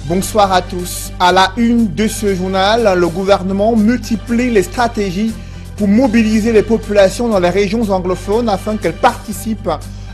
Bonsoir à tous. À la une de ce journal, le gouvernement multiplie les stratégies pour mobiliser les populations dans les régions anglophones afin qu'elles participent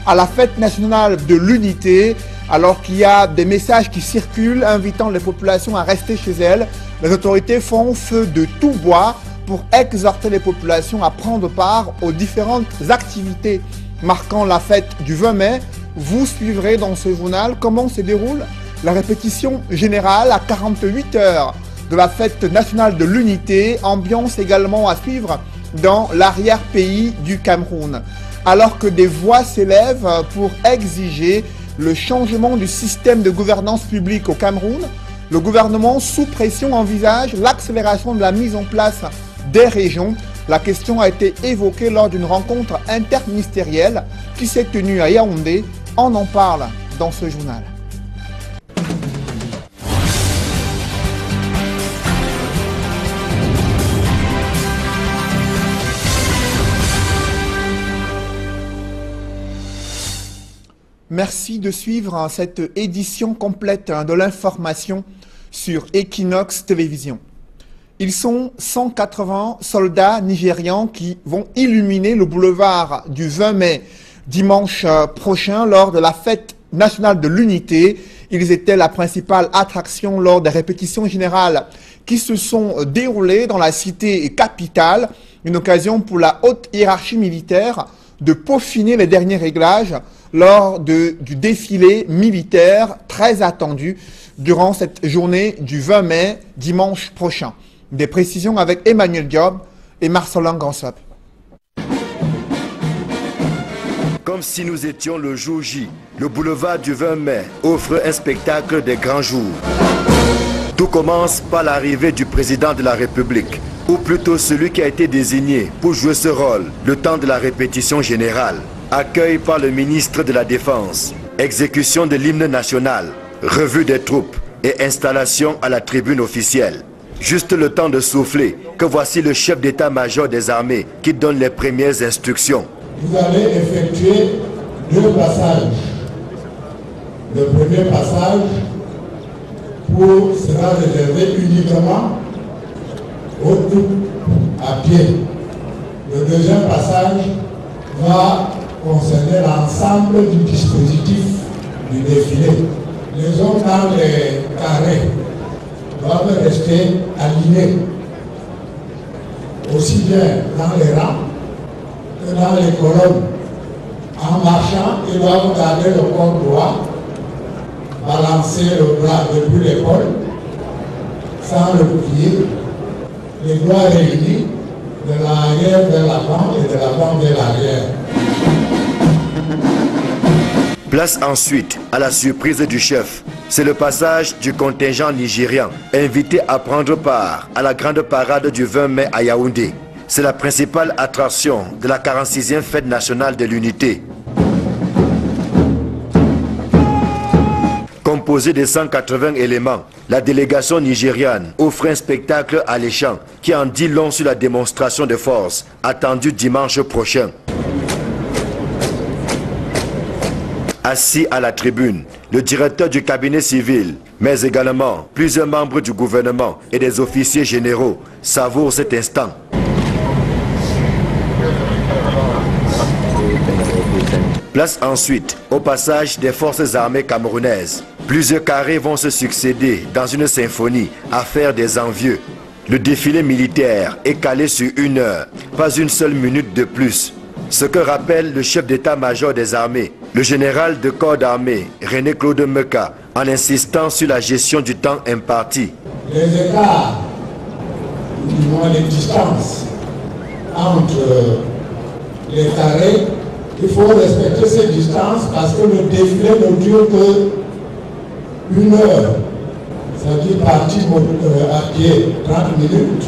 à la fête nationale de l'unité. Alors qu'il y a des messages qui circulent invitant les populations à rester chez elles, les autorités font feu de tout bois pour exhorter les populations à prendre part aux différentes activités marquant la fête du 20 mai. Vous suivrez dans ce journal comment se déroule la répétition générale à 48 heures de la fête nationale de l'unité, ambiance également à suivre dans l'arrière-pays du Cameroun. Alors que des voix s'élèvent pour exiger le changement du système de gouvernance publique au Cameroun, le gouvernement sous pression envisage l'accélération de la mise en place des régions. La question a été évoquée lors d'une rencontre interministérielle qui s'est tenue à Yaoundé. On en parle dans ce journal. Merci de suivre cette édition complète de l'information sur Equinox Télévision. Ils sont 180 soldats nigérians qui vont illuminer le boulevard du 20 mai dimanche prochain lors de la fête nationale de l'unité. Ils étaient la principale attraction lors des répétitions générales qui se sont déroulées dans la cité capitale. Une occasion pour la haute hiérarchie militaire de peaufiner les derniers réglages lors du défilé militaire très attendu durant cette journée du 20 mai, dimanche prochain. Des précisions avec Emmanuel Diop et Marcelin Gansop. Comme si nous étions le jour J, le boulevard du 20 mai offre un spectacle des grands jours. Tout commence par l'arrivée du président de la République, ou plutôt celui qui a été désigné pour jouer ce rôle le temps de la répétition générale. Accueil par le ministre de la Défense, exécution de l'hymne national, revue des troupes et installation à la tribune officielle. Juste le temps de souffler que voici le chef d'état-major des armées qui donne les premières instructions. Vous allez effectuer deux passages. Le premier passage sera réservé uniquement aux troupes à pied. Le deuxième passage va concerner l'ensemble du dispositif du défilé. Les hommes dans les carrés doivent rester alignés, aussi bien dans les rangs que dans les colonnes. En marchant, ils doivent garder le corps droit, balancer le bras depuis l'épaule, sans le plier, les doigts réunis, de l'arrière vers l'avant et de l'avant vers l'arrière. Place ensuite à la surprise du chef. C'est le passage du contingent nigérian, invité à prendre part à la grande parade du 20 mai à Yaoundé. C'est la principale attraction de la 46e fête nationale de l'unité. Composée de 180 éléments, la délégation nigériane offre un spectacle alléchant qui en dit long sur la démonstration de force attendue dimanche prochain. Assis à la tribune, le directeur du cabinet civil, mais également plusieurs membres du gouvernement et des officiers généraux savourent cet instant. Place ensuite au passage des forces armées camerounaises. Plusieurs carrés vont se succéder dans une symphonie à faire des envieux. Le défilé militaire est calé sur 1 heure, pas une seule minute de plus. Ce que rappelle le chef d'état-major des armées, le général de corps d'armée, René-Claude Meka, en insistant sur la gestion du temps imparti. Les écarts, les distances entre les carrés, il faut respecter ces distances parce que le défilé ne dure que 1 heure. C'est-à-dire partie à pied 30 minutes,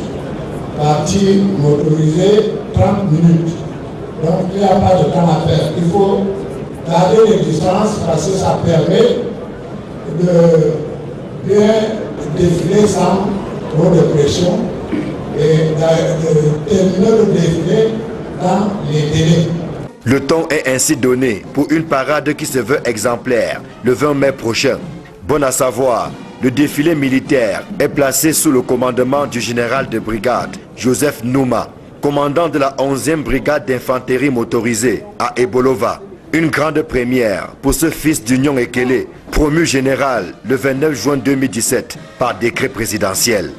partie motorisée 30 minutes. Donc il n'y a pas de temps à faire. Il faut garder les distances parce que ça permet de bien défiler sans trop de pression et de terminer le défilé dans les délais. Le ton est ainsi donné pour une parade qui se veut exemplaire le 20 mai prochain. Bon à savoir, le défilé militaire est placé sous le commandement du général de brigade, Joseph Nouma, commandant de la 11e brigade d'infanterie motorisée à Ebolova. Une grande première pour ce fils d'Union Ekele, promu général le 29 juin 2017 par décret présidentiel.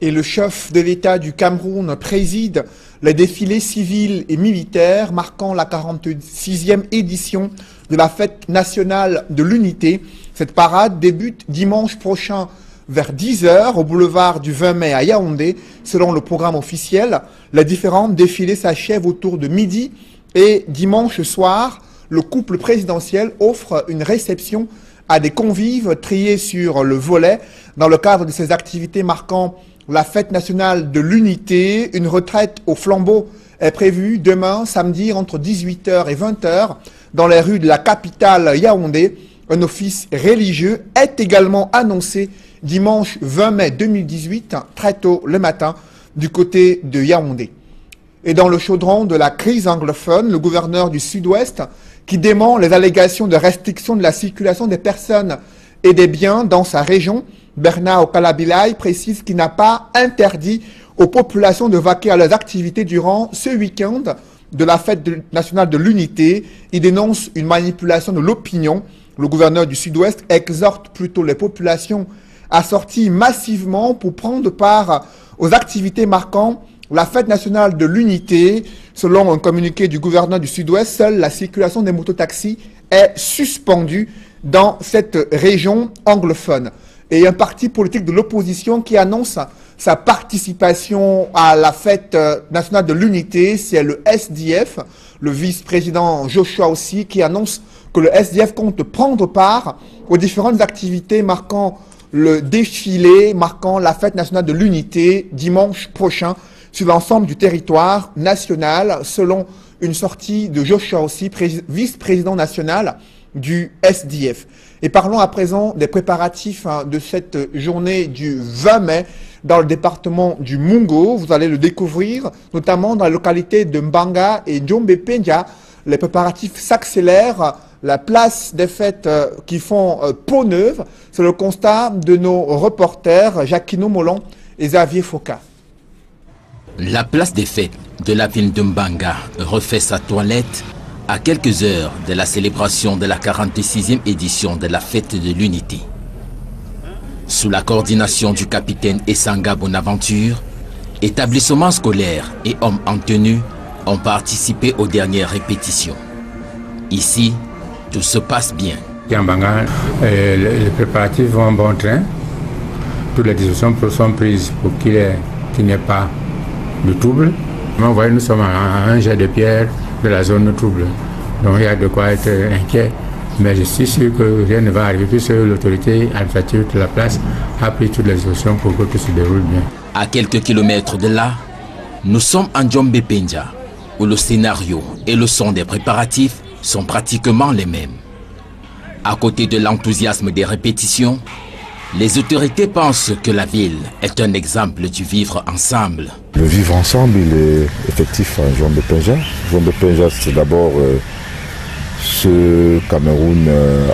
Et le chef de l'État du Cameroun préside les défilés civils et militaires marquant la 46e édition de la fête nationale de l'unité. Cette parade débute dimanche prochain vers 10 h au boulevard du 20 mai à Yaoundé. Selon le programme officiel, les différents défilés s'achèvent autour de midi et dimanche soir, le couple présidentiel offre une réception à des convives triés sur le volet dans le cadre de ces activités marquant la fête nationale de l'unité. Une retraite au flambeau est prévue demain, samedi, entre 18 h et 20 h dans les rues de la capitale Yaoundé. Un office religieux est également annoncé dimanche 20 mai 2018, très tôt le matin, du côté de Yaoundé. Et dans le chaudron de la crise anglophone, le gouverneur du Sud-Ouest, qui dément les allégations de restriction de la circulation des personnes et des biens dans sa région, Bernard Okalabilai précise qu'il n'a pas interdit aux populations de vaquer à leurs activités durant ce week-end de la fête nationale de l'unité. Il dénonce une manipulation de l'opinion. Le gouverneur du Sud-Ouest exhorte plutôt les populations à sortir massivement pour prendre part aux activités marquant la fête nationale de l'unité. Selon un communiqué du gouverneur du Sud-Ouest, seule la circulation des mototaxis est suspendue dans cette région anglophone. Et un parti politique de l'opposition qui annonce sa participation à la fête nationale de l'unité, c'est le SDF, le vice-président Joshua aussi, qui annonce que le SDF compte prendre part aux différentes activités marquant le défilé, marquant la fête nationale de l'unité dimanche prochain sur l'ensemble du territoire national, selon une sortie de Joshua aussi, vice-président national du SDF. Et parlons à présent des préparatifs de cette journée du 20 mai dans le département du Mungo. Vous allez le découvrir, notamment dans la localité de Mbanga et Djombe Pendia. Les préparatifs s'accélèrent. La place des fêtes qui font peau neuve, c'est le constat de nos reporters Jacquino Molon et Xavier Foka. La place des fêtes de la ville de Mbanga refait sa toilette à quelques heures de la célébration de la 46e édition de la fête de l'unité. Sous la coordination du capitaine Essanga Bonaventure, établissements scolaires et hommes en tenue ont participé aux dernières répétitions. Ici, tout se passe bien. À Mbanga, les préparatifs vont en bon train. Toutes les décisions sont prises pour qu'il n'y ait pas de trouble. Vous voyez, nous sommes à un jet de pierre de la zone trouble. Donc il y a de quoi être inquiet. Mais je suis sûr que rien ne va arriver puisque l'autorité administrative de la place a pris toutes les options pour que tout se déroule bien. À quelques kilomètres de là, nous sommes en Djombe Pendia, où le scénario et le son des préparatifs sont pratiquement les mêmes. À côté de l'enthousiasme des répétitions, les autorités pensent que la ville est un exemple du vivre ensemble. Le vivre ensemble, il est effectif à Djombe Pendia. Djombe Pendia, c'est d'abord ce Cameroun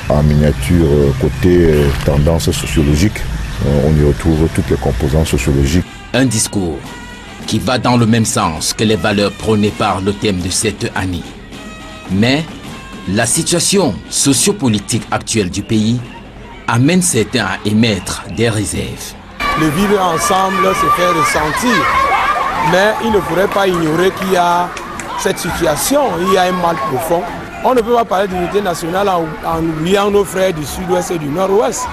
en miniature côté tendance sociologique. On y retrouve toutes les composantes sociologiques. Un discours qui va dans le même sens que les valeurs prônées par le thème de cette année. Mais la situation sociopolitique actuelle du pays amène certains à émettre des réserves. Le vivre ensemble se fait ressentir, mais il ne faudrait pas ignorer qu'il y a cette situation, il y a un mal profond. On ne peut pas parler d'unité nationale en oubliant nos frères du sud-ouest et du nord-ouest,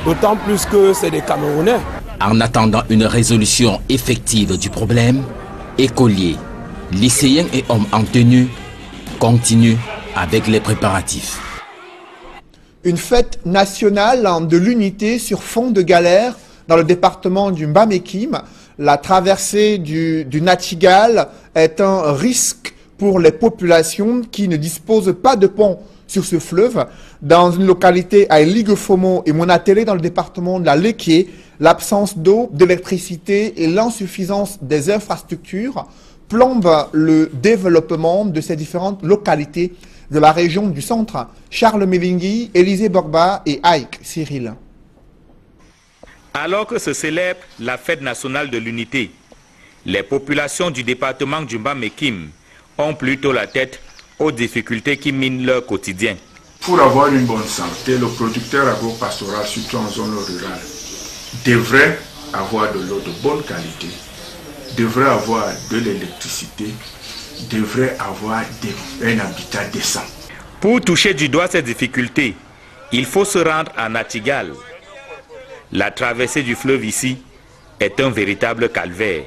d'autant plus que c'est des Camerounais. En attendant une résolution effective du problème, écoliers, lycéens et hommes en tenue continuent avec les préparatifs. Une fête nationale de l'unité sur fond de galère dans le département du Mbamekim. La traversée du Natigal est un risque pour les populations qui ne disposent pas de pont sur ce fleuve. Dans une localité à Liguefomo et Monatélé dans le département de la Leké, l'absence d'eau, d'électricité et l'insuffisance des infrastructures plombent le développement de ces différentes localités de la région du centre, Charles Melingui, Élisée Bogba et Ike Cyril. Alors que se célèbre la fête nationale de l'unité, les populations du département du Bas-Mekim ont plutôt la tête aux difficultés qui minent leur quotidien. Pour avoir une bonne santé, le producteur agro-pastoral, surtout en zone rurale, devrait avoir de l'eau de bonne qualité, devrait avoir de l'électricité, devrait avoir un habitat décent. Pour toucher du doigt ces difficultés, il faut se rendre à Natigal. La traversée du fleuve ici est un véritable calvaire.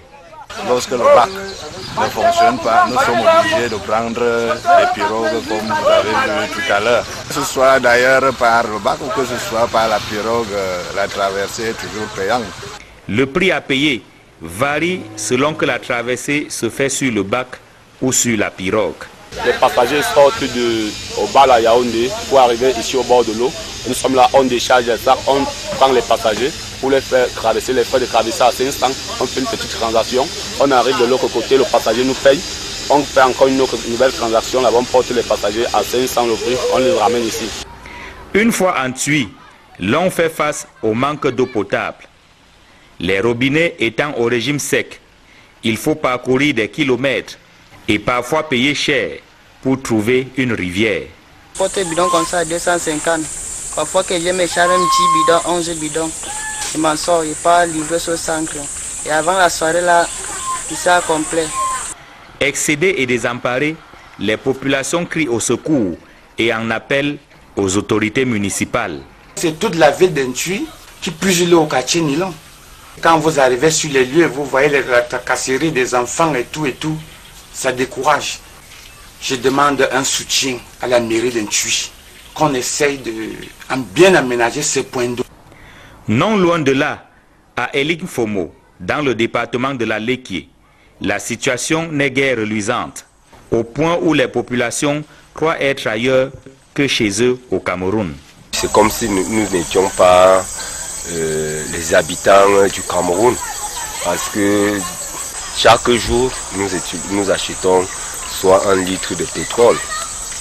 Lorsque le bac ne fonctionne pas, nous sommes obligés de prendre les pirogues comme vous avez vu tout à l'heure. Que ce soit d'ailleurs par le bac ou que ce soit par la pirogue, la traversée est toujours payante. Le prix à payer varie selon que la traversée se fait sur le bac ou sur la pirogue. Les passagers sortent au bar à Yaoundé pour arriver ici au bord de l'eau. Nous sommes là, on décharge ça, on prend les passagers pour les faire traverser, les frais de traverser à 500. On fait une petite transaction, on arrive de l'autre côté, le passager nous paye. On fait encore une autre nouvelle transaction, là-bas on porte les passagers à 500 le prix, on les ramène ici. Une fois en Thuy, l'on fait face au manque d'eau potable. Les robinets étant au régime sec, il faut parcourir des kilomètres et parfois payer cher pour trouver une rivière. Porter bidon comme ça à 250. Parfois que je me charge un petit bidon, 11 bidons. Je m'en sors, je pars livrer sur 5. Et avant la soirée là, il sera complet. Excédées et désemparées, les populations crient au secours et en appellent aux autorités municipales. C'est toute la ville d'Nthuy qui puise l'eau au quartier Nilon. Quand vous arrivez sur les lieux, vous voyez la tracasserie des enfants et tout, ça décourage. Je demande un soutien à la mairie d'Nthuy, qu'on essaye de bien aménager ces points d'eau. Non loin de là, à Eling Fomo, dans le département de la Léquié, la situation n'est guère reluisante, au point où les populations croient être ailleurs que chez eux au Cameroun. C'est comme si nous n'étions pas les habitants du Cameroun, parce que chaque jour nous achetons soit un litre de pétrole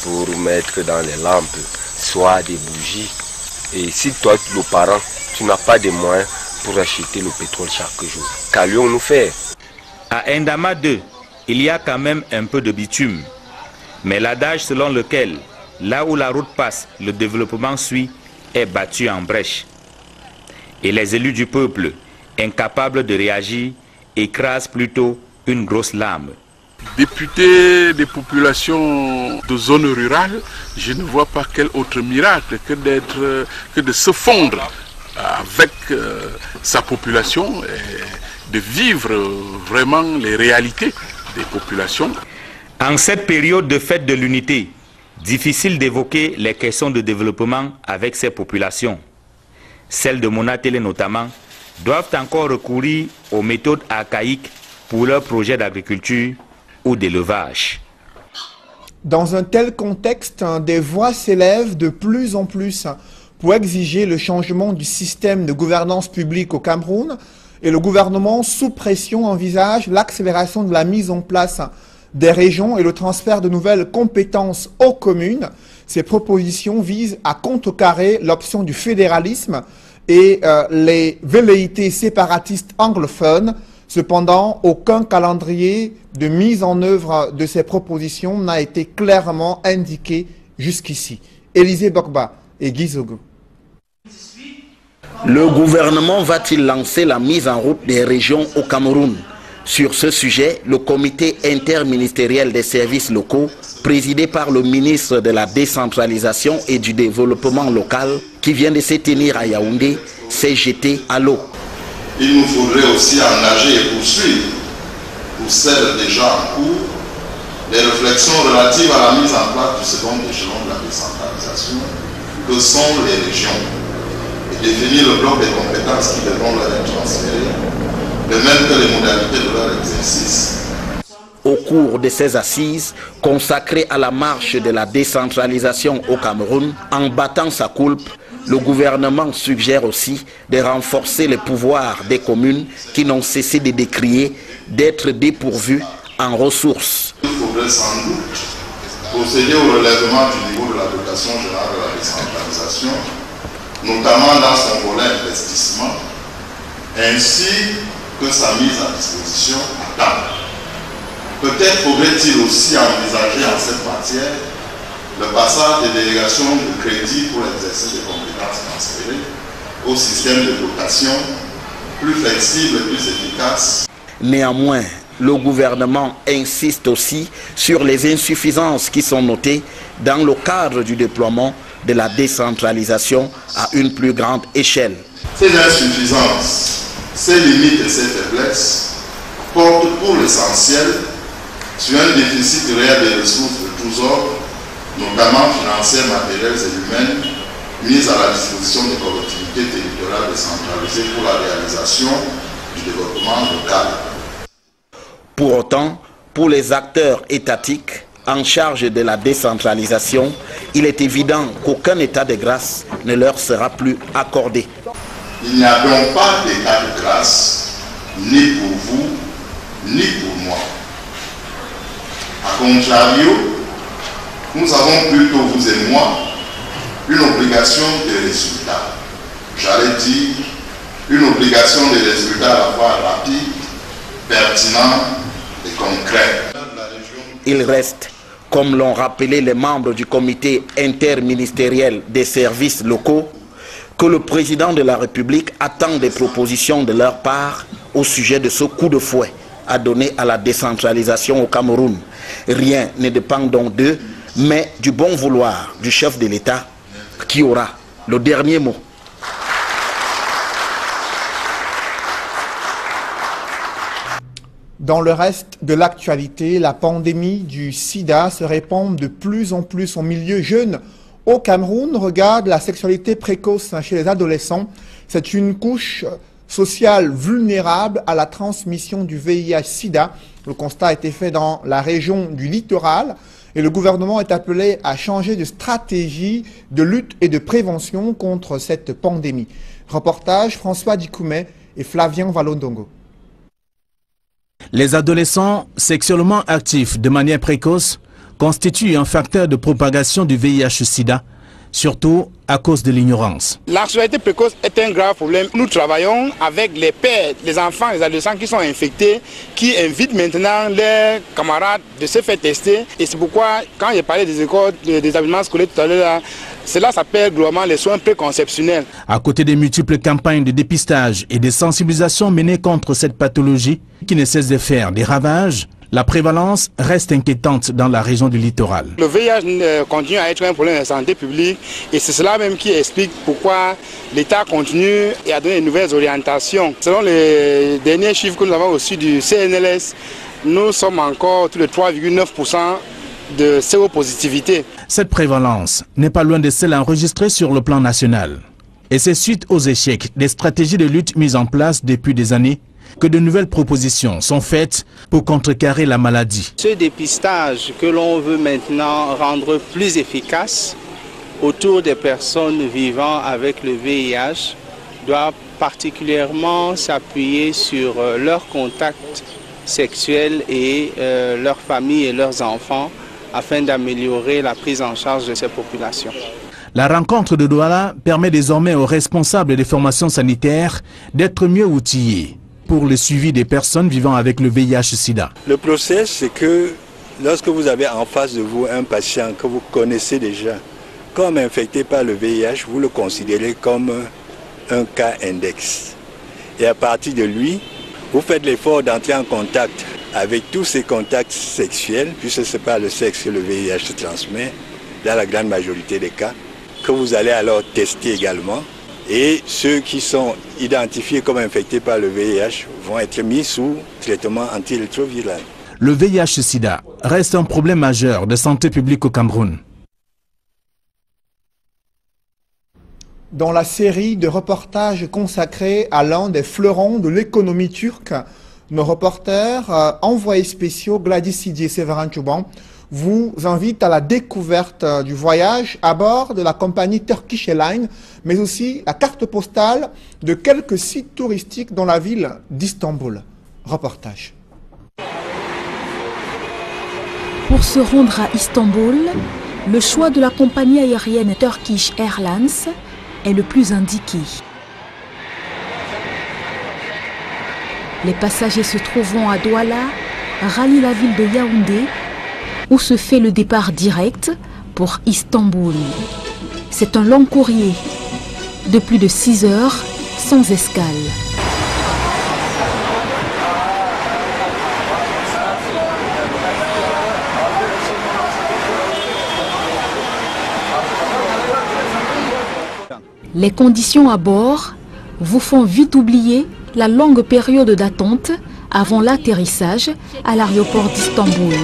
pour mettre dans les lampes, soit des bougies. Et si toi, le parent, tu n'as pas de moyens pour acheter le pétrole chaque jour, qu'allions-nous faire? À Ndama 2, il y a quand même un peu de bitume. Mais l'adage selon lequel, là où la route passe, le développement suit, est battu en brèche. Et les élus du peuple, incapables de réagir, écrasent plutôt une grosse lame. Député des populations de zones rurales, je ne vois pas quel autre miracle que de se fondre avec sa population et de vivre vraiment les réalités des populations. En cette période de fête de l'unité, difficile d'évoquer les questions de développement avec ces populations. Celles de Monatélé notamment, doivent encore recourir aux méthodes archaïques pour leurs projets d'agriculture ou d'élevage. Dans un tel contexte, des voix s'élèvent de plus en plus pour exiger le changement du système de gouvernance publique au Cameroun, et le gouvernement sous pression envisage l'accélération de la mise en place des régions et le transfert de nouvelles compétences aux communes. Ces propositions visent à contrecarrer l'option du fédéralisme et les velléités séparatistes anglophones. Cependant, aucun calendrier de mise en œuvre de ces propositions n'a été clairement indiqué jusqu'ici. Élisée Bogba et Guy Zogo. Le gouvernement va-t-il lancer la mise en route des régions au Cameroun? Sur ce sujet, le comité interministériel des services locaux, présidé par le ministre de la décentralisation et du développement local, qui vient de se tenir à Yaoundé, s'est jeté à l'eau. Il nous faudrait aussi engager et poursuivre, pour celles déjà en cours, les réflexions relatives à la mise en place du second échelon de la décentralisation, que sont les régions, et définir le bloc des compétences qui devront leur être transférées, de même que les modalités de leur exercice. Au cours de ces assises consacrées à la marche de la décentralisation au Cameroun, en battant sa coulpe, le gouvernement suggère aussi de renforcer les pouvoirs des communes qui n'ont cessé de décrier d'être dépourvues en ressources. Il faudrait sans doute procéder au relèvement du niveau de la dotation générale de la décentralisation, notamment dans son volet investissement, ainsi que sa mise à disposition à temps. Peut-être faudrait-il aussi envisager en cette matière le passage des délégations de crédit pour l'exercice des compétences transférées au système de dotation plus flexible et plus efficace. Néanmoins, le gouvernement insiste aussi sur les insuffisances qui sont notées dans le cadre du déploiement de la décentralisation à une plus grande échelle. Ces insuffisances, ces limites et ces faiblesses portent pour l'essentiel sur un déficit réel des ressources de tous ordres, notamment financières, matérielles et humaines, mises à la disposition des collectivités territoriales décentralisées pour la réalisation du développement local. Pour autant, pour les acteurs étatiques en charge de la décentralisation, il est évident qu'aucun état de grâce ne leur sera plus accordé. Il n'y a donc pas d'état de grâce, ni pour vous, ni pour moi. A contrario, nous avons plutôt, vous et moi, une obligation de résultat. J'allais dire, une obligation de résultats à la fois rapide, pertinent et concret. Il reste, comme l'ont rappelé les membres du comité interministériel des services locaux, que le président de la République attend des propositions de leur part au sujet de ce coup de fouet à donner à la décentralisation au Cameroun. Rien ne dépend donc d'eux, mais du bon vouloir du chef de l'État qui aura le dernier mot. Dans le reste de l'actualité, la pandémie du sida se répand de plus en plus en milieu jeune. Au Cameroun, regarde la sexualité précoce chez les adolescents. C'est une couche sociale vulnérable à la transmission du VIH-Sida. Le constat a été fait dans la région du littoral et le gouvernement est appelé à changer de stratégie de lutte et de prévention contre cette pandémie. Reportage François Dikoumet et Flavien Valondongo. Les adolescents sexuellement actifs de manière précoce constituent un facteur de propagation du VIH-Sida, surtout à cause de l'ignorance. La sexualité précoce est un grave problème. Nous travaillons avec les pères, les enfants, les adolescents qui sont infectés, qui invitent maintenant leurs camarades de se faire tester. Et c'est pourquoi, quand j'ai parlé des écoles, des établissements scolaires tout à l'heure, cela s'appelle globalement les soins préconceptionnels. À côté des multiples campagnes de dépistage et de sensibilisation menées contre cette pathologie, qui ne cesse de faire des ravages, la prévalence reste inquiétante dans la région du littoral. Le VIH continue à être un problème de santé publique et c'est cela même qui explique pourquoi l'État continue et a donné de nouvelles orientations. Selon les derniers chiffres que nous avons reçus du CNLS, nous sommes encore autour de 3,9% de séropositivité. Cette prévalence n'est pas loin de celle enregistrée sur le plan national. Et c'est suite aux échecs des stratégies de lutte mises en place depuis des années que de nouvelles propositions sont faites pour contrecarrer la maladie. Ce dépistage que l'on veut maintenant rendre plus efficace autour des personnes vivant avec le VIH doit particulièrement s'appuyer sur leurs contacts sexuels et leurs familles et leurs enfants afin d'améliorer la prise en charge de ces populations. La rencontre de Douala permet désormais aux responsables des formations sanitaires d'être mieux outillés pour le suivi des personnes vivant avec le VIH-Sida. Le process, c'est que lorsque vous avez en face de vous un patient que vous connaissez déjà comme infecté par le VIH, vous le considérez comme un cas index. Et à partir de lui, vous faites l'effort d'entrer en contact avec tous ces contacts sexuels, puisque ce n'est pas le sexe que le VIH se transmet, dans la grande majorité des cas, que vous allez alors tester également. Et ceux qui sont identifiés comme infectés par le VIH vont être mis sous traitement antirétroviral. Le VIH-Sida reste un problème majeur de santé publique au Cameroun. Dans la série de reportages consacrés à l'un des fleurons de l'économie turque, nos reporters envoyés spéciaux Gladys Sidi et Séverin Chouban vous invitent à la découverte du voyage à bord de la compagnie Turkish Airlines, mais aussi la carte postale de quelques sites touristiques dans la ville d'Istanbul. Reportage. Pour se rendre à Istanbul, le choix de la compagnie aérienne Turkish Airlines est le plus indiqué. Les passagers se trouvant à Douala rallient la ville de Yaoundé où se fait le départ direct pour Istanbul. C'est un long courrier de plus de 6 heures sans escale. Les conditions à bord vous font vite oublier la longue période d'attente avant l'atterrissage à l'aéroport d'Istanbul.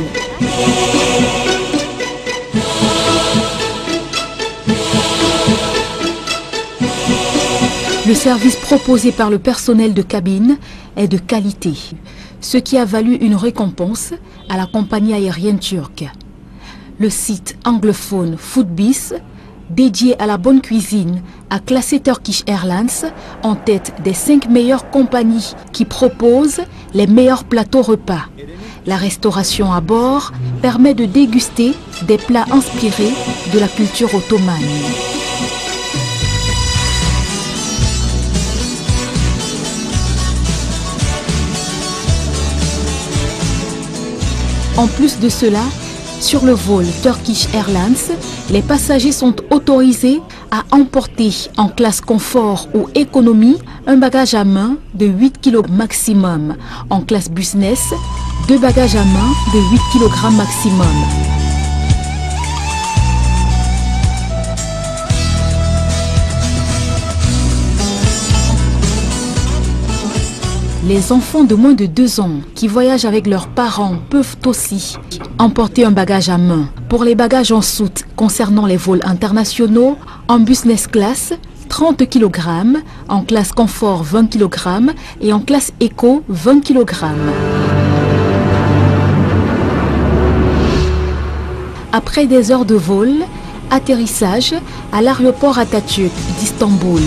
Le service proposé par le personnel de cabine est de qualité, ce qui a valu une récompense à la compagnie aérienne turque. Le site anglophone Foodbiz, dédié à la bonne cuisine, a classé Turkish Airlines en tête des 5 meilleures compagnies qui proposent les meilleurs plateaux repas. La restauration à bord permet de déguster des plats inspirés de la culture ottomane. En plus de cela, sur le vol Turkish Airlines, les passagers sont autorisés à emporter en classe confort ou économie un bagage à main de 8 kg maximum. En classe business, 2 bagages à main de 8 kg maximum. Les enfants de moins de 2 ans qui voyagent avec leurs parents peuvent aussi emporter un bagage à main. Pour les bagages en soute concernant les vols internationaux, en business class, 30 kg, en classe confort 20 kg et en classe éco 20 kg. Après des heures de vol, atterrissage à l'aéroport Atatürk d'Istanbul.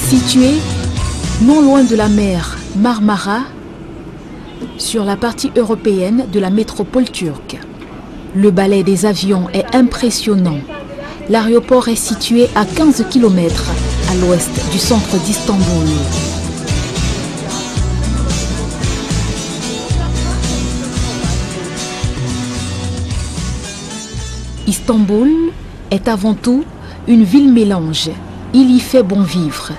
Situé non loin de la mer Marmara, sur la partie européenne de la métropole turque. Le balai des avions est impressionnant. L'aéroport est situé à 15 km à l'ouest du centre d'Istanbul. Istanbul est avant tout une ville mélange. Il y fait bon vivre.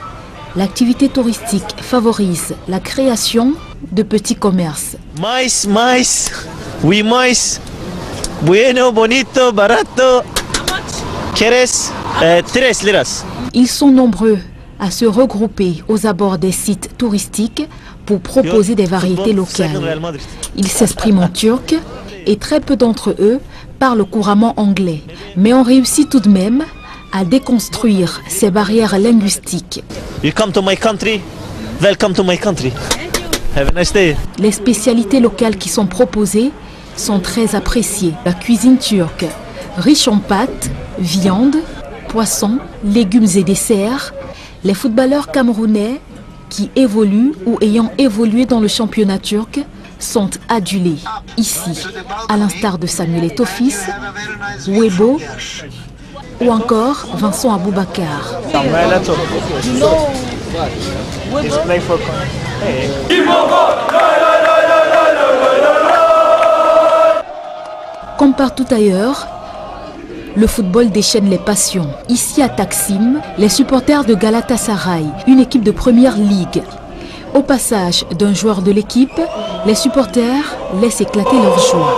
L'activité touristique favorise la création de petits commerces. Mais, oui, mais, bueno, bonito, barato, ¿quieres? 3 liras. Ils sont nombreux à se regrouper aux abords des sites touristiques pour proposer des variétés locales. Ils s'expriment en turc et très peu d'entre eux parlent couramment anglais. Mais on réussit tout de même à déconstruire ces barrières linguistiques. Welcome to my country. Welcome to my country. Have a nice day. Les spécialités locales qui sont proposées sont très appréciées. La cuisine turque, riche en pâtes, viande, poissons, légumes et desserts. Les footballeurs camerounais qui évoluent ou ayant évolué dans le championnat turc sont adulés. Ici, à l'instar de Samuel Eto'o, Webo ou encore Vincent Aboubakar. Comme partout ailleurs, le football déchaîne les passions. Ici à Taksim, les supporters de Galatasaray, une équipe de première ligue. Au passage d'un joueur de l'équipe, les supporters laissent éclater leur joie.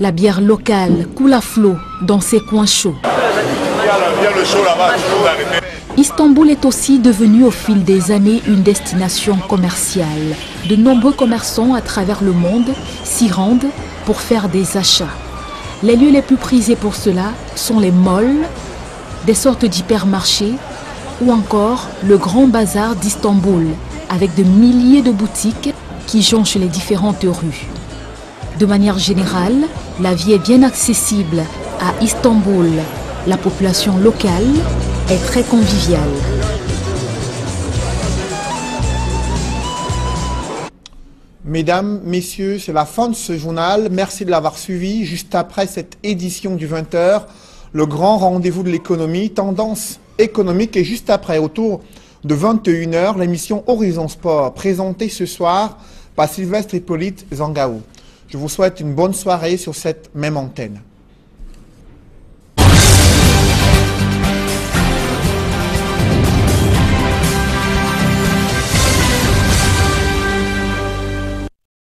La bière locale coule à flot dans ces coins chauds. Istanbul est aussi devenue au fil des années une destination commerciale. De nombreux commerçants à travers le monde s'y rendent pour faire des achats. Les lieux les plus prisés pour cela sont les malls, des sortes d'hypermarchés ou encore le grand bazar d'Istanbul avec de milliers de boutiques qui jonchent les différentes rues. De manière générale, la vie est bien accessible à Istanbul. La population locale est très conviviale. Mesdames, messieurs, c'est la fin de ce journal. Merci de l'avoir suivi. Juste après cette édition du 20h, le grand rendez-vous de l'économie, tendance économique. Et juste après, autour de 21h, l'émission Horizon Sport, présentée ce soir par Sylvestre Hippolyte Zangaou. Je vous souhaite une bonne soirée sur cette même antenne.